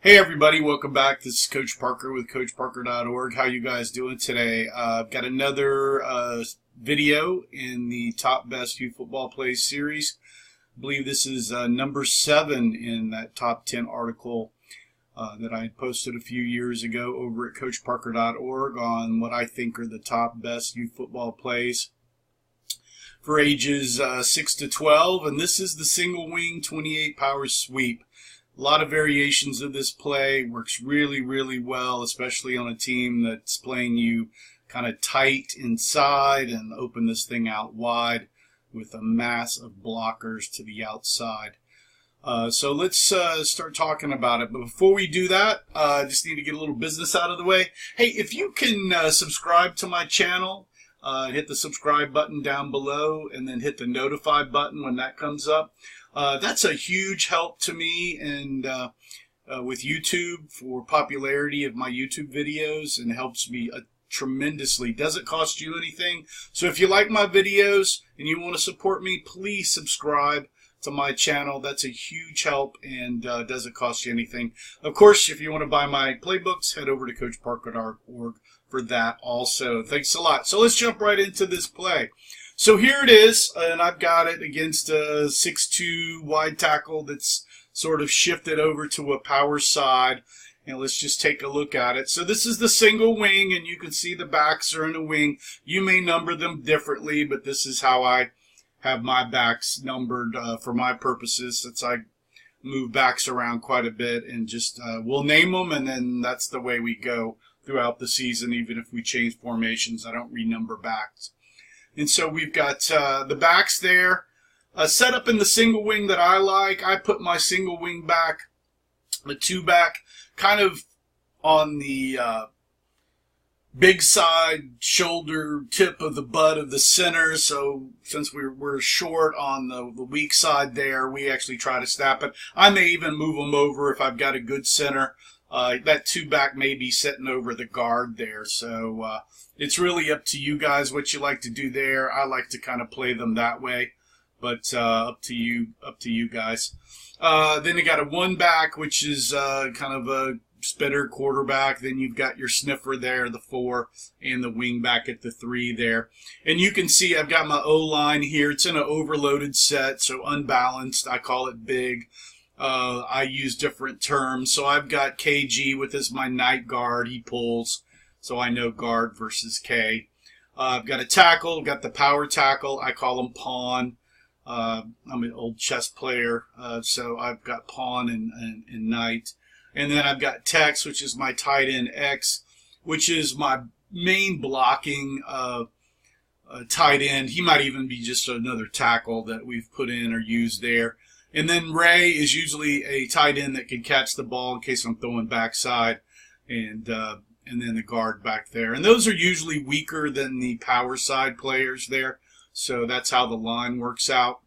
Hey everybody, welcome back. This is Coach Parker with CoachParker.org. How you guys doing today? I've got another video in the Top Best Youth Football Plays series. I believe this is number 7 in that top 10 article that I posted a few years ago over at CoachParker.org on what I think are the top best youth football plays for ages 6 to 12. And this is the single wing 28 power sweep. A lot of variations of this play. Works really, really well, especially on a team that's playing you kind of tight inside and open this thing out wide with a mass of blockers to the outside. So let's start talking about it. But before we do that, I just need to get a little business out of the way. Hey, if you can subscribe to my channel, hit the subscribe button down below and then hit the notify button when that comes up. That's a huge help to me and with YouTube for popularity of my YouTube videos, and helps me tremendously. Doesn't cost you anything. So if you like my videos and you want to support me, please subscribe to my channel. That's a huge help and doesn't cost you anything. Of course, if you want to buy my playbooks, head over to CoachParker.org for that also. Thanks a lot. So let's jump right into this play. So here it is, and I've got it against a 6'2" wide tackle that's sort of shifted over to a power side. And let's just take a look at it. So this is the single wing, and you can see the backs are in the wing. You may number them differently, but this is how I have my backs numbered for my purposes, since I move backs around quite a bit, and just we'll name them, and then that's the way we go throughout the season. Even if we change formations, I don't renumber backs. And so we've got the backs there. Set up in the single wing that I like. I put my single wing back, the two back, kind of on the big side, shoulder tip of the butt of the center. So since we're short on the weak side there, we actually try to snap it. I may even move them over if I've got a good center. That two back may be sitting over the guard there. So it's really up to you guys what you like to do there. I like to kind of play them that way, but up to you guys. Then you got a one back, which is kind of a spitter quarterback. Then you've got your sniffer there, the 4, and the wing back at the 3 there. And you can see I've got my O-line here. It's in an overloaded set, so unbalanced. I call it big. I use different terms. So I've got KG with as my night guard. He pulls, so I know guard versus K. I've got a tackle. I've got the power tackle. I call him pawn. I'm an old chess player, so I've got pawn and knight. And then I've got Tex, which is my tight end X, which is my main blocking tight end. He might even be just another tackle that we've put in or used there. And then Ray is usually a tight end that can catch the ball in case I'm throwing backside, and then the guard back there. And those are usually weaker than the power side players there. So that's how the line works out.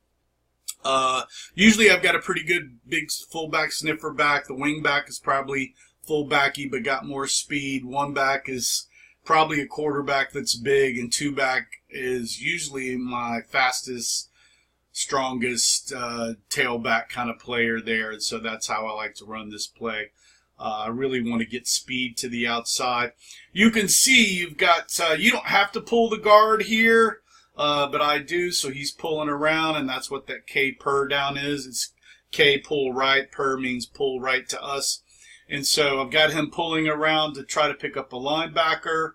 Usually I've got a pretty good big fullback sniffer back. The wing back is probably fullbacky but got more speed. One back is probably a quarterback that's big, and two back is usually my fastest, strongest tailback kind of player there. And so that's how I like to run this play. I really want to get speed to the outside. You can see you've got, you don't have to pull the guard here. But I do, so he's pulling around, and that's what that K per down is. It's K pull right, per means pull right to us. And so I've got him pulling around to try to pick up a linebacker.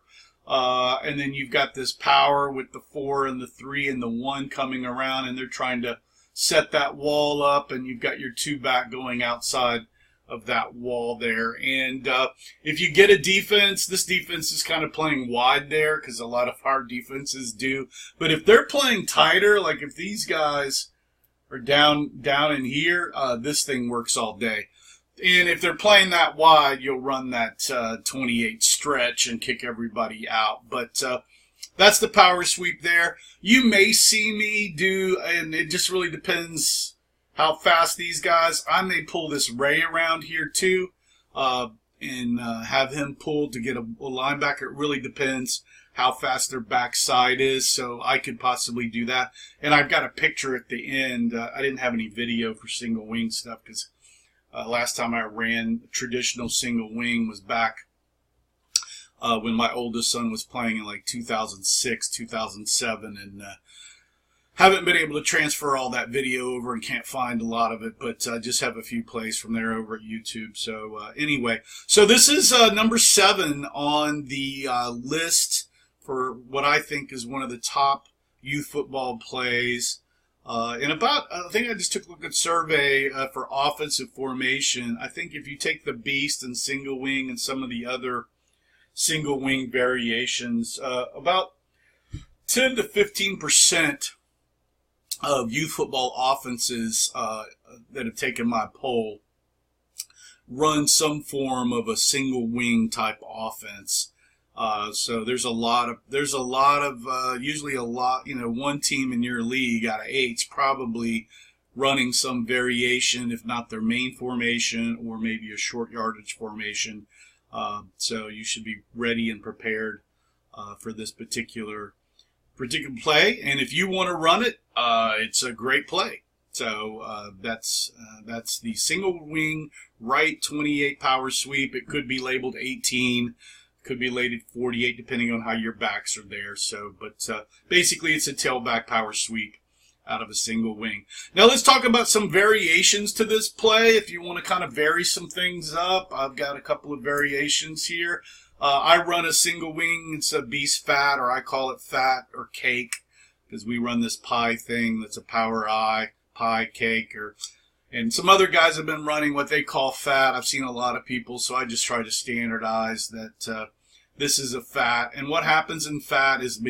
And then you've got this power with the 4 and the 3 and the 1 coming around, and they're trying to set that wall up, and you've got your two back going outside of that wall there. And if you get a defense, this defense is kind of playing wide there because a lot of our defenses do. But if they're playing tighter, like if these guys are down in here, this thing works all day. And if they're playing that wide, you'll run that 28 stretch and kick everybody out. But that's the power sweep there. You may see me do, and it just really depends how fast these guys. I may pull this Ray around here too, and have him pull to get a linebacker. It really depends how fast their backside is, so I could possibly do that. And I've got a picture at the end. I didn't have any video for single wing stuff because Last time I ran traditional single wing was back when my oldest son was playing in like 2006, 2007, and haven't been able to transfer all that video over and can't find a lot of it, but just have a few plays from there over at YouTube. So anyway, so this is number 7 on the list for what I think is one of the top youth football plays. And I think I just took a look at survey for offensive formation. I think if you take the beast and single wing and some of the other single wing variations, about 10 to 15% of youth football offenses that have taken my poll run some form of a single wing type offense. So there's a lot of usually a lot, one team in your league out of 8's probably running some variation, if not their main formation or maybe a short yardage formation. So you should be ready and prepared for this particular play, and if you want to run it, it's a great play. So that's the single wing right 28 power sweep. It could be labeled 18, could be labeled 48, depending on how your backs are there. So, but basically, it's a tailback power sweep out of a single wing. Now let's talk about some variations to this play. If you want to kind of vary some things up, I've got a couple of variations here. I run a single wing. It's a beast fat, or I call it fat or cake, because we run this pie thing that's a power I, pie, cake, and some other guys have been running what they call fat. I've seen a lot of people, so I just try to standardize that this is a fat. And what happens in fat is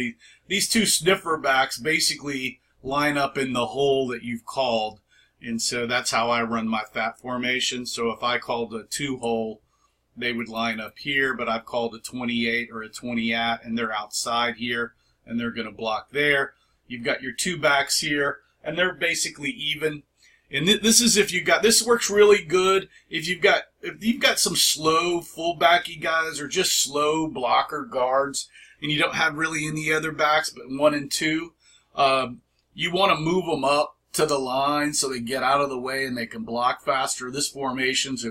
these two sniffer backs basically line up in the hole that you've called. And so that's how I run my fat formation. So if I called a 2 hole, they would line up here, but I've called a 28 or a 20 at, and they're outside here, and they're going to block there. You've got your 2 backs here, and they're basically even. And this is if you got, this works really good if you've got some slow fullbacky guys or just slow blocker guards, and you don't have really any other backs but 1 and 2. You want to move them up to the line so they get out of the way and they can block faster. This formation's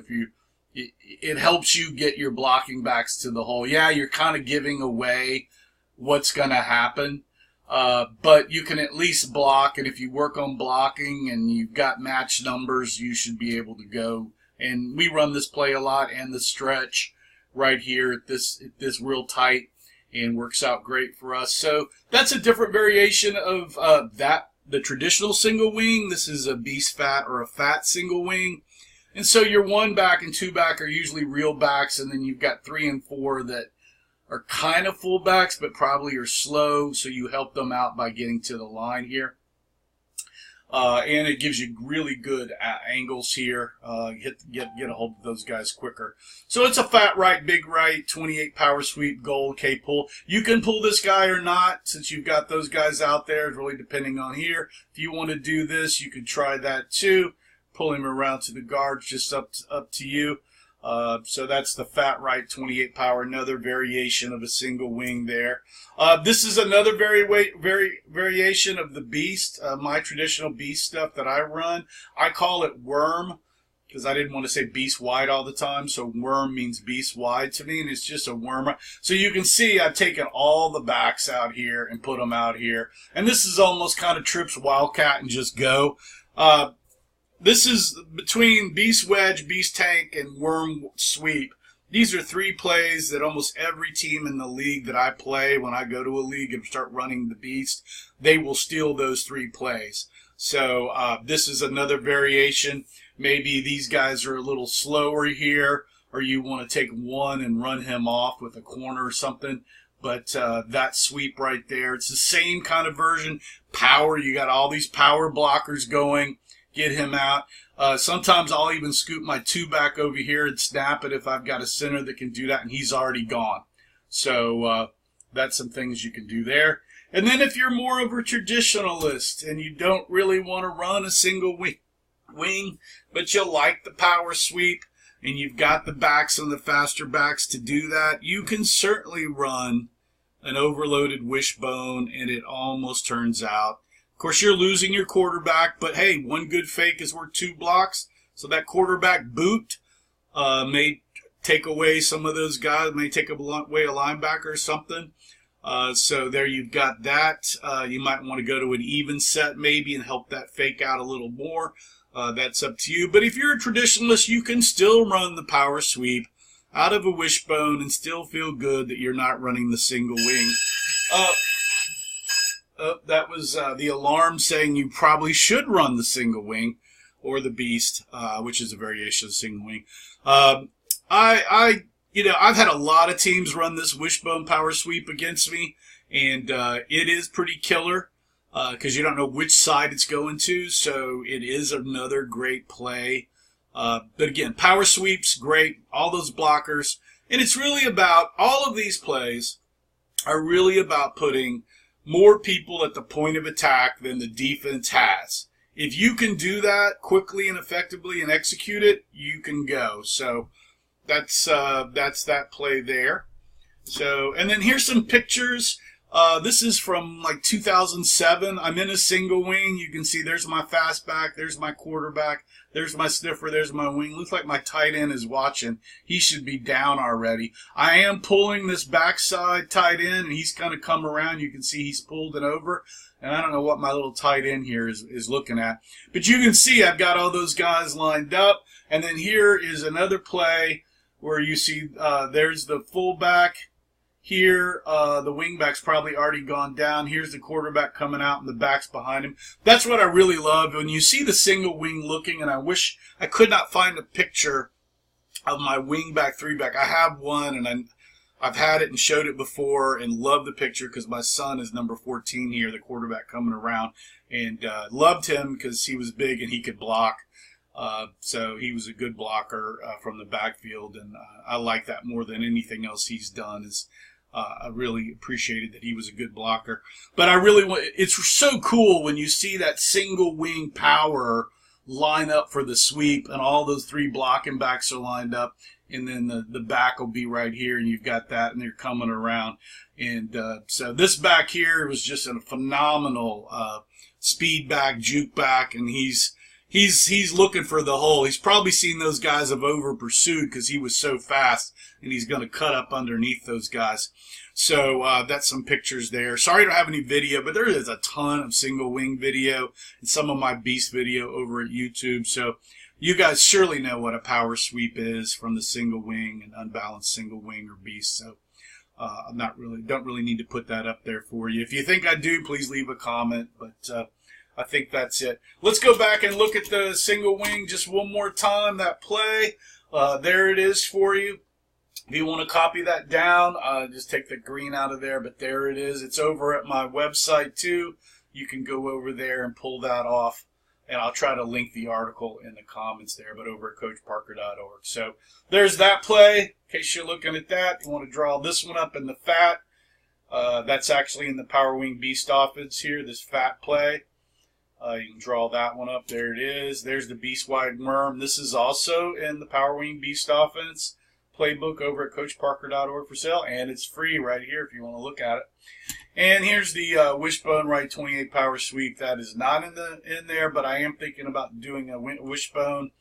it helps you get your blocking backs to the hole. Yeah, you're kind of giving away what's going to happen, but you can at least block. And if you work on blocking and you've got match numbers, you should be able to go. And we run this play a lot, and the stretch right here at this real tight, and works out great for us. So that's a different variation of the traditional single wing. This is a beast fat or a fat single wing. And so your 1 back and 2 back are usually real backs, and then you've got 3 and 4 that are kind of full backs but probably are slow, so you help them out by getting to the line here. And it gives you really good angles here. Get a hold of those guys quicker. So it's a fat right, big right, 28 power sweep, gold, K pull. You can pull this guy or not, since you've got those guys out there. It's really depending on here. If you want to do this, you could try that too. Pull him around to the guards, just up to you. So that's the fat right 28 power, another variation of a single wing there. This is another variation of the beast, my traditional beast stuff that I run. I call it worm because I didn't want to say beast wide all the time, so worm means beast wide to me, and it's just a worm. So you can see I've taken all the backs out here and put them out here, and this is almost kind of trips wildcat and just go. This is between beast wedge, beast tank, and worm sweep. These are 3 plays that almost every team in the league that I play, when I go to a league and start running the beast, they will steal those 3 plays. So this is another variation. Maybe these guys are a little slower here, or you want to take 1 and run him off with a corner or something. But that sweep right there, it's the same kind of version. Power, you got all these power blockers going. Get him out. Sometimes I'll even scoop my 2 back over here and snap it if I've got a center that can do that, and he's already gone. So that's some things you can do there. And then if you're more of a traditionalist and you don't really want to run a single wing, but you like the power sweep and you've got the backs and the faster backs to do that, you can certainly run an overloaded wishbone, and it almost turns out. Of course, you're losing your quarterback, but hey, 1 good fake is worth 2 blocks. So that quarterback boot may take away some of those guys, may take away a linebacker or something. So there you've got that. You might want to go to an even set maybe and help that fake out a little more. That's up to you. But if you're a traditionalist, you can still run the power sweep out of a wishbone and still feel good that you're not running the single wing. That was the alarm saying you probably should run the single wing or the beast, which is a variation of the single wing. I've had a lot of teams run this wishbone power sweep against me, and it is pretty killer because you don't know which side it's going to, so it is another great play. But again, power sweeps, great, all those blockers, and it's really about, all of these plays are really about putting more people at the point of attack than the defense has. If you can do that quickly and effectively and execute it, you can go. So that's that play there. So, and then here's some pictures. This is from like 2007. I'm in a single wing. You can see there's my fastback, there's my quarterback, there's my sniffer, there's my wing. Looks like my tight end is watching. He should be down already. I am pulling this backside tight end, and he's kind of come around. You can see he's pulled it over. And I don't know what my little tight end here is looking at. But you can see I've got all those guys lined up. And then here is another play where you see there's the fullback. Here, the wingback's probably already gone down. Here's the quarterback coming out, and the back's behind him. That's what I really love. When you see the single wing looking, and I wish I could not find a picture of my wingback, three-back. I have one, and I've had it and showed it before and love the picture because my son is number 14 here, the quarterback coming around, and loved him because he was big and he could block. So he was a good blocker from the backfield, and I like that more than anything else he's done. I really appreciated that he was a good blocker. But I really want, it's so cool when you see that single wing power line up for the sweep, and all those three blocking backs are lined up, and then the back will be right here, and you've got that, and they're coming around. And so this back here was just a phenomenal speed back, juke back, and he's looking for the hole. He's probably seen those guys have over pursued because he was so fast, and he's going to cut up underneath those guys. So that's some pictures there. Sorry I don't have any video, but there is a ton of single wing video and some of my beast video over at YouTube. So you guys surely know what a power sweep is from the single wing and unbalanced single wing or beast. So don't really need to put that up there for you. If you think I do, please leave a comment. But I think that's it. Let's go back and look at the single wing just one more time, that play. There it is for you. If you want to copy that down, just take the green out of there, but there it is. It's over at my website too. You can go over there and pull that off, and I'll try to link the article in the comments there, but over at coachparker.org. So there's that play. In case you're looking at that, you want to draw this one up in the fat. That's actually in the Power Wing Beast offense here, this fat play. You can draw that one up. There it is. There's the Beast Wide MERM. This is also in the Power Wing Beast offense playbook over at coachparker.org for sale, and it's free right here if you want to look at it. And here's the Wishbone Right 28 Power Sweep. That is not in there, but I am thinking about doing a Wishbone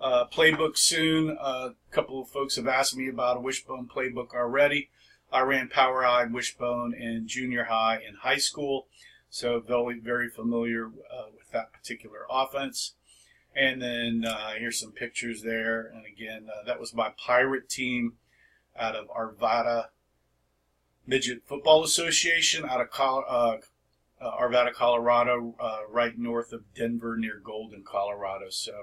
playbook soon. A couple of folks have asked me about a Wishbone playbook already. I ran Power High Wishbone in junior high and high school, so very familiar with that particular offense. And then here's some pictures there. And again, that was my pirate team out of Arvada Midget Football Association out of Arvada, Colorado, right north of Denver near Golden, Colorado. So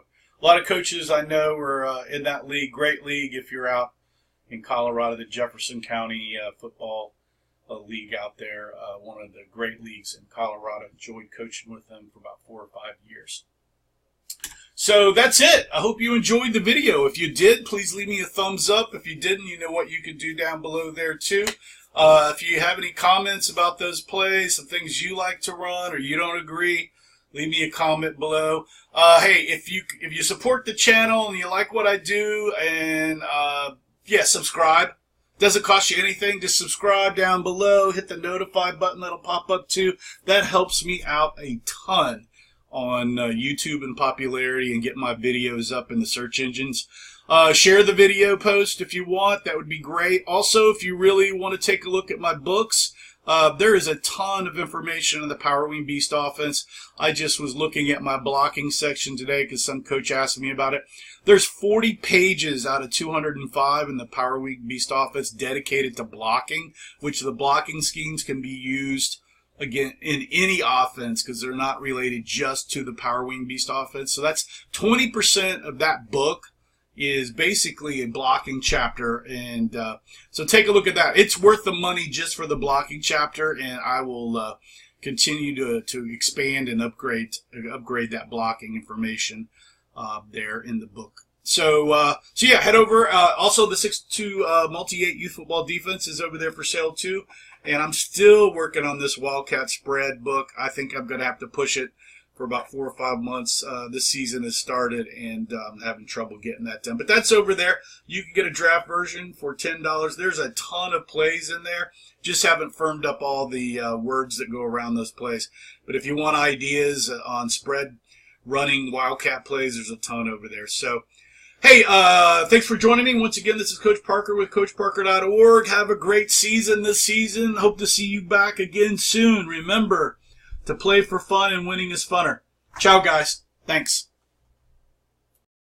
a lot of coaches I know are in that league. Great league if you're out in Colorado, the Jefferson County Football League out there. One of the great leagues in Colorado. Enjoyed coaching with them for about 4 or 5 years. So that's it. I hope you enjoyed the video. If you did, please leave me a thumbs up. If you didn't, you know what you can do down below there too. If you have any comments about those plays, some things you like to run or you don't agree, leave me a comment below. Hey, if you support the channel and you like what I do, and yeah, subscribe. Doesn't cost you anything. Just subscribe down below. Hit the notify button that'll pop up too. That helps me out a ton on YouTube and popularity and get my videos up in the search engines. Share the video post if you want. That would be great. Also, if you really want to take a look at my books, there is a ton of information on the Power Wing Beast offense. I just was looking at my blocking section today because some coach asked me about it. There's 40 pages out of 205 in the Power Wing Beast offense dedicated to blocking, which the blocking schemes can be used, again, in any offense because they're not related just to the Power Wing Beast offense. So that's 20% of that book is basically a blocking chapter, and so take a look at that. It's worth the money just for the blocking chapter, and I will continue to expand and upgrade that blocking information there in the book. So yeah, head over. Also, the 6'2" multi-8 youth football defense is over there for sale too, and I'm still working on this Wildcat spread book. I think I'm going to have to push it for about 4 or 5 months. This season has started, and I'm having trouble getting that done. But that's over there. You can get a draft version for $10. There's a ton of plays in there. Just haven't firmed up all the words that go around those plays. But if you want ideas on spread running Wildcat plays, there's a ton over there. So, hey, thanks for joining me. Once again, this is Coach Parker with CoachParker.org. Have a great season this season. Hope to see you back again soon. Remember to play for fun, and winning is funner. Ciao, guys. Thanks.